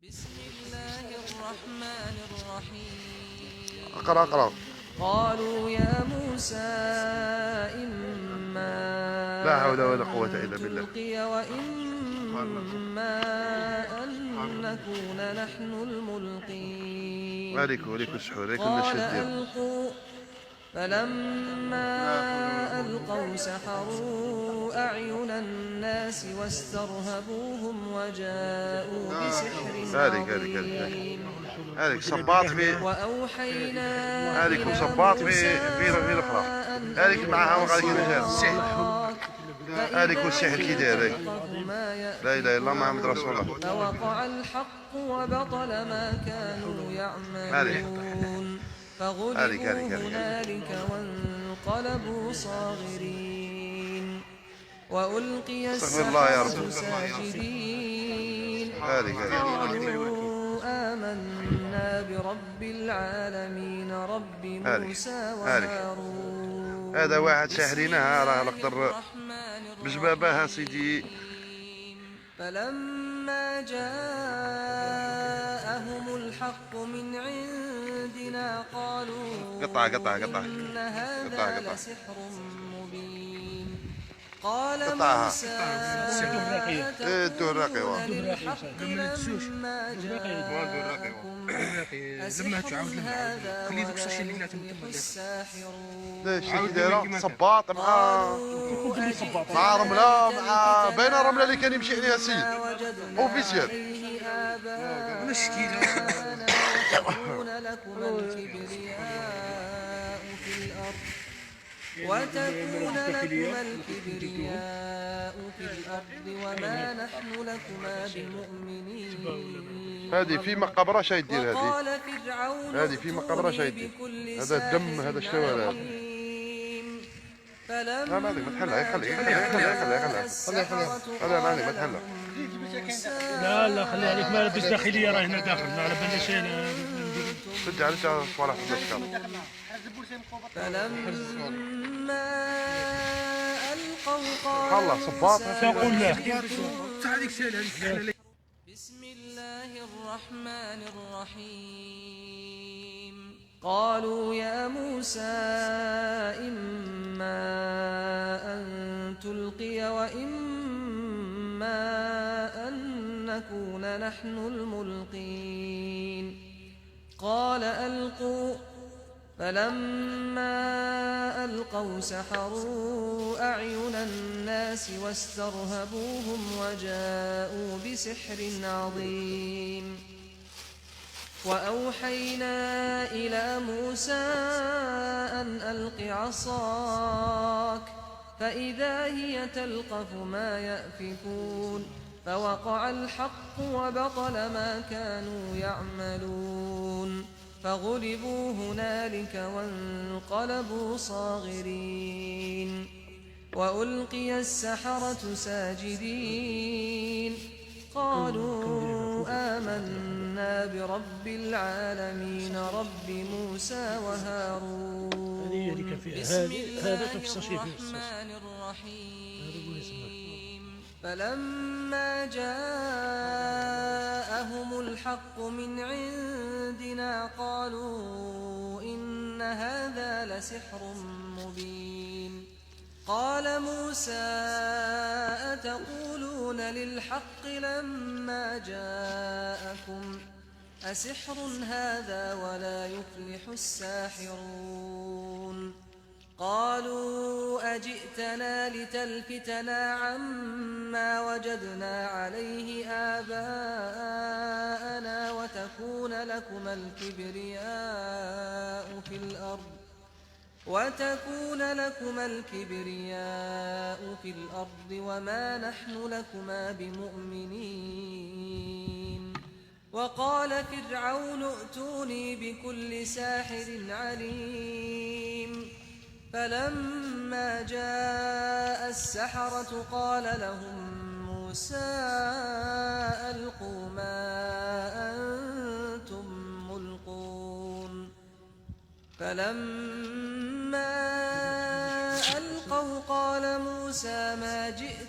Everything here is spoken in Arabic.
بسم الله الرحمن الرحيم. اقرأ. قالوا يا موسى إما لا حول ولا أن قوة إلا بالله. تلقي وإما أن نكون نحن الملقين. عليكم السحور عليكم قال النشاط ديالو. ألقوا، فلما ألقوا سحروا أعين الناس واسترهبوهم وجاءوا بسحر عظيم. هذيك صباط في وأوحينا هذيك إلى صباط في موسى الأخرى. أن هذيك معها وغادي كيدير السحر، هذيك والسحر كي داير. لا إله إلا الله محمد رسول الله. فوقع الحق وبطل ما كانوا يعملون، فغلبوا هنالك وانقلبوا صاغرين، وألقي السحرة ساجدين. قالوا آمنا برب العالمين رب موسى وهارون. هذا واحد ساحرينها راه نقدر بجبابها سيدي. فلما جاءهم الحق من عندنا قالوا إن هذا لسحر مبين. قال موسى أتقولون للحق لما جاءكم أسحر هذا ولا يفلح الساحرون. صباط مع رملة، مع بين رملة اللي كان يمشي عليها السيد اوفيسيال. وتكون لكما الكبرياء في الأرض وما نحن لكما بمؤمنين. هذه في مقبرة شاي دير وقال فرعون هذه في مقبرة شاي دير. هذا الدم هذا الشوال هذا. فلما لا ما تحلها خليها ما تحلها. لا خليها عليك، ما لبس داخلية راه هنا داخل ما على بالنا شيء. سد على صوالح في الدكان. فلما ألقوا قالوا الله صباط تقول له بسم الله الرحمن الرحيم. قالوا يا موسى إما أن تلقي وإما أن نكون نحن الملقين. قال ألقوا، فلما ألقوا سحروا أعين الناس واسترهبوهم وجاءوا بسحر عظيم. وأوحينا إلى موسى أن ألق عصاك، فإذا هي تلقف ما يأفكون، فوقع الحق وبطل ما كانوا يعملون، فغلبوا هنالك وانقلبوا صاغرين، وألقي السحرة ساجدين. قالوا آمنا برب العالمين رب موسى وهارون. بسم الله الرحمن الرحيم. فلما جاءهم الحق من عندنا قالوا إن هذا لسحر مبين. قال موسى أتقولون للحق لما جاءكم أسحر هذا ولا يفلح الساحرون. قالوا أجئتنا لتلفتنا عما وجدنا عليه آباءنا وتكون لكما الكبرياء في الأرض وما نحن لكما بمؤمنين. وقال فرعون ائتوني بكل ساحر عليم. فلما جاء السحرة قال لهم موسى ألقوا ما أنتم ملقون. فلما ألقوا قال موسى ما جئتم